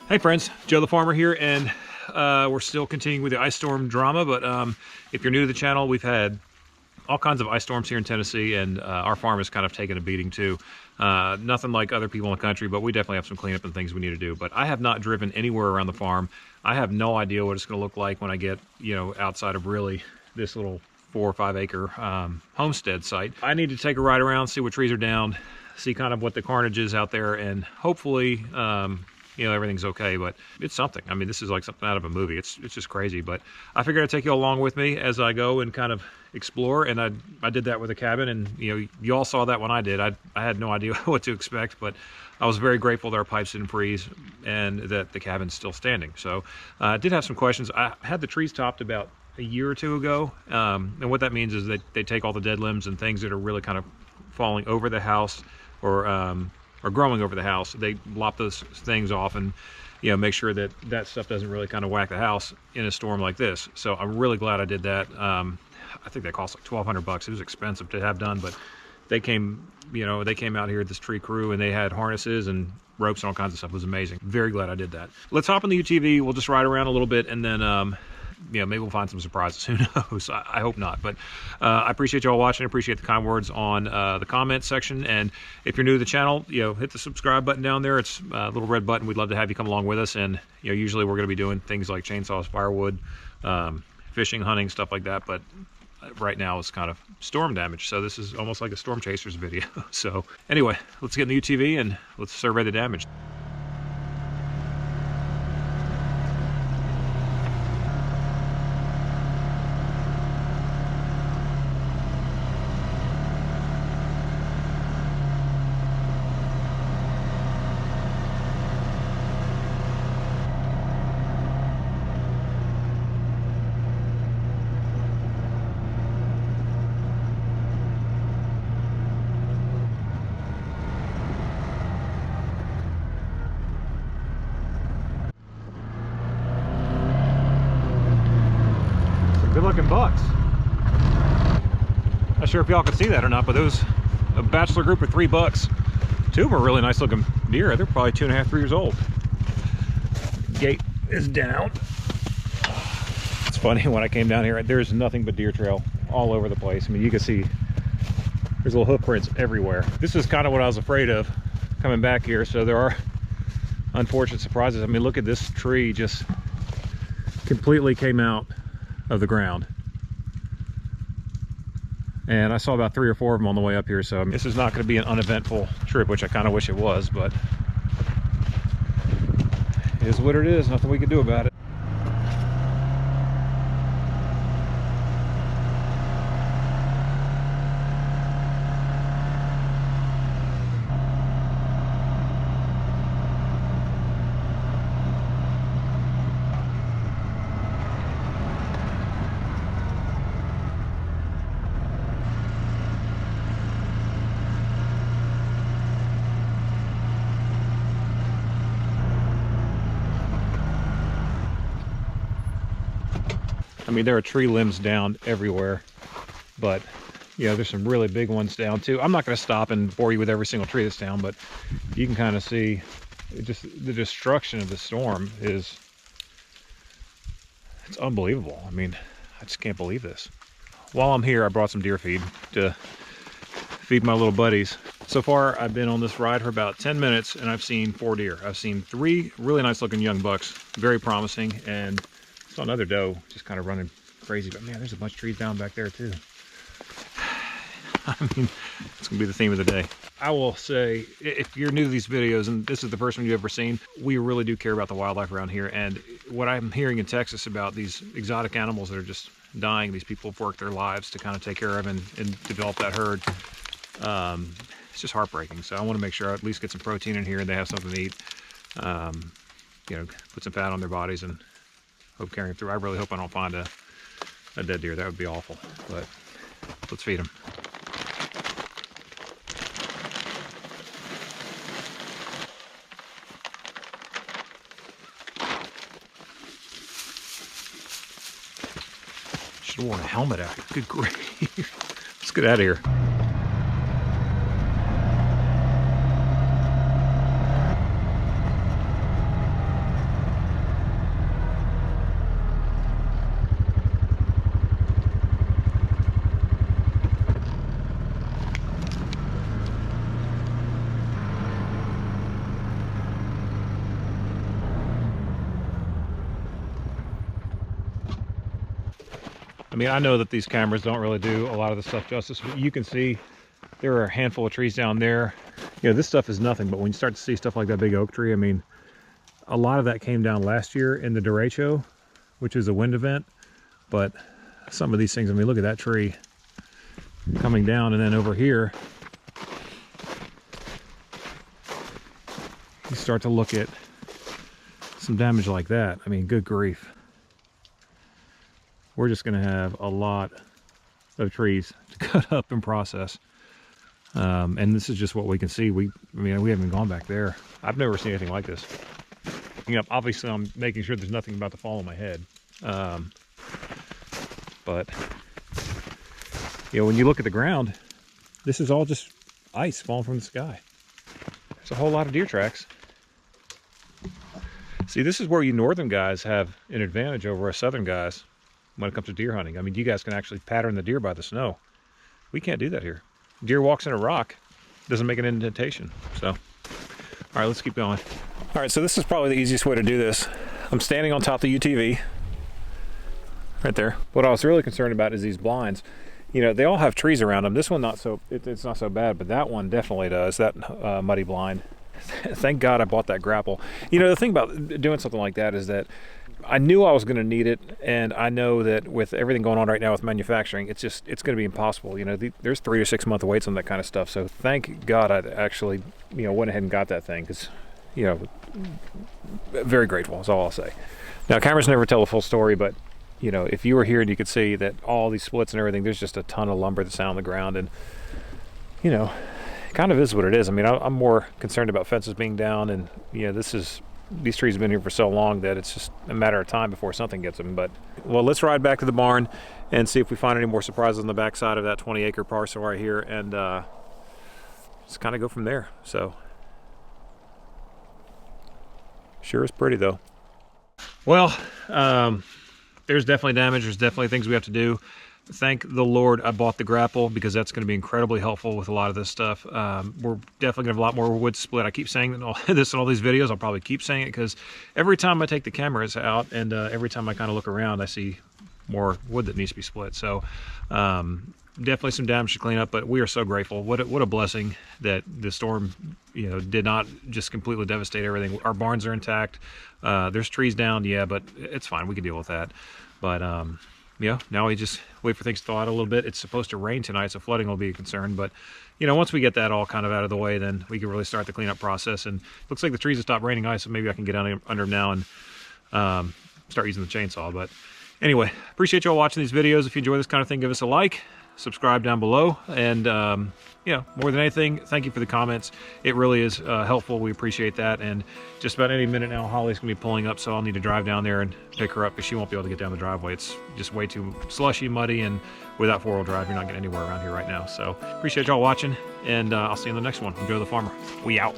Hey friends, Joe the Farmer here, and we're still continuing with the ice storm drama, but if you're new to the channel, we've had all kinds of ice storms here in Tennessee, and our farm has kind of taken a beating too. Nothing like other people in the country, but we definitely have some cleanup and things we need to do. But I have not driven anywhere around the farm. I have no idea what it's going to look like when I get, outside of really this little 4 or 5 acre homestead site. I need to take a ride around, see what trees are down, see kind of what the carnage is out there, and hopefully everything's okay, but it's something. I mean, this is like something out of a movie. It's just crazy, but I figured I'd take you along with me as I go and kind of explore, and I did that with a cabin, and you all saw that when I did. I had no idea what to expect, but I was very grateful that our pipes didn't freeze and that the cabin's still standing. So I did have some questions. I had the trees topped about a year or two ago, and what that means is that they take all the dead limbs and things that are really kind of falling over the house or growing over the house. They lop those things off and make sure that that stuff doesn't really kind of whack the house in a storm like this. So I'm really glad I did that. I think they cost like $1,200. It was expensive to have done, but they came out here, this tree crew, and they had harnesses and ropes and all kinds of stuff. It was amazing. Very glad I did that. Let's hop in the UTV. We'll just ride around a little bit, and then maybe we'll find some surprises. Who knows? I hope not. But I appreciate y'all watching. I appreciate the kind words on the comments section. And if you're new to the channel, hit the subscribe button down there. It's a little red button. We'd love to have you come along with us. And usually we're going to be doing things like chainsaws, firewood, fishing, hunting, stuff like that. But right now it's kind of storm damage, so this is almost like a storm chasers video. So anyway, let's get in the UTV and let's survey the damage. Good looking bucks. Not sure if y'all can see that or not, but there was a bachelor group of 3 bucks. 2 of them are really nice looking deer. They're probably 2.5, 3 years old. Gate is down. It's funny, when I came down here, there's nothing but deer trail all over the place. I mean, you can see there's little hoof prints everywhere. This is kind of what I was afraid of coming back here. So there are unfortunate surprises. I mean, look at this tree, just completely came out of the ground, and I saw about 3 or 4 of them on the way up here. So this is not going to be an uneventful trip, which I kind of wish it was, but it is what it is. Nothing we can do about it. I mean, there are tree limbs down everywhere, but there's some really big ones down too. I'm not going to stop and bore you with every single tree that's down, but you can kind of see just the destruction of the storm it's unbelievable. I mean, I just can't believe this. While I'm here, I brought some deer feed to feed my little buddies. So far, I've been on this ride for about 10 minutes, and I've seen 4 deer. I've seen 3 really nice looking young bucks, very promising, and saw another doe just kind of running crazy. But man, there's a bunch of trees down back there too. I mean, it's gonna be the theme of the day. I will say, if you're new to these videos and this is the first one you've ever seen, we really do care about the wildlife around here. And what I'm hearing in Texas about these exotic animals that are just dying, these people have worked their lives to kind of take care of and develop that herd. It's just heartbreaking. So I want to make sure I at least get some protein in here and they have something to eat. Put some fat on their bodies and hope carrying through. I really hope I don't find a dead deer. That would be awful, but let's feed them. Should have worn a helmet out here. Good grief. Let's get out of here. I mean, I know that these cameras don't really do a lot of the stuff justice, but you can see there are a handful of trees down there. You know, this stuff is nothing, but when you start to see stuff like that big oak tree, I mean, a lot of that came down last year in the derecho, which is a wind event. But some of these things, I mean, look at that tree coming down, and then over here, you start to look at some damage like that. I mean, good grief. We're just going to have a lot of trees to cut up and process. And this is just what we can see. I mean, we haven't gone back there. I've never seen anything like this. You know, obviously I'm making sure there's nothing about to fall on my head. But, you know, when you look at the ground, this is all just ice falling from the sky. There's a whole lot of deer tracks. See, this is where you northern guys have an advantage over us southern guys when it comes to deer hunting. I mean, you guys can actually pattern the deer by the snow. We can't do that here. Deer walks in a rock, doesn't make an indentation. So, all right, let's keep going. All right, so this is probably the easiest way to do this. I'm standing on top of the UTV, right there. What I was really concerned about is these blinds. You know, they all have trees around them. This one it's not so bad, but that one definitely does. That muddy blind. Thank God I bought that grapple. You know, the thing about doing something like that is that I knew I was going to need it, and I know that with everything going on right now with manufacturing, it's going to be impossible. You know, there's 3 to 6 month waits on that kind of stuff. So thank God I actually, you know, went ahead and got that thing, because, you know, very grateful is all I'll say. Now, cameras never tell a full story, but, you know, if you were here and you could see that all these splits and everything, there's just a ton of lumber that's out on the ground, and, you know, it kind of is what it is. I mean, I'm more concerned about fences being down, and, you know, these trees have been here for so long that it's just a matter of time before something gets them. But, well, let's ride back to the barn and see if we find any more surprises on the backside of that 20-acre parcel right here, and just kind of go from there. So, sure is pretty, though. Well, there's definitely damage. There's definitely things we have to do. Thank the Lord I bought the grapple, because that's going to be incredibly helpful with a lot of this stuff. We're definitely going to have a lot more wood split. I keep saying that all this in all these videos. I'll probably keep saying it, because every time I take the cameras out and every time I kind of look around, I see more wood that needs to be split. So definitely some damage to clean up, but we are so grateful. What a blessing that the storm, you know, did not just completely devastate everything. Our barns are intact. There's trees down, yeah, but it's fine. We can deal with that. But yeah, now we just wait for things to thaw out a little bit. It's supposed to rain tonight, so flooding will be a concern. But, you know, once we get that all kind of out of the way, then we can really start the cleanup process. And it looks like the trees have stopped raining ice, so maybe I can get under them now and start using the chainsaw. But anyway, appreciate y'all watching these videos. If you enjoy this kind of thing, give us a like, subscribe down below, and yeah, more than anything, thank you for the comments. It really is helpful. We appreciate that. And just about any minute now, Holly's gonna be pulling up, so I'll need to drive down there and pick her up, because she won't be able to get down the driveway. It's just way too slushy, muddy, and without four-wheel drive, you're not getting anywhere around here right now. So appreciate y'all watching, and I'll see you in the next one. Enjoy the farmer. We out.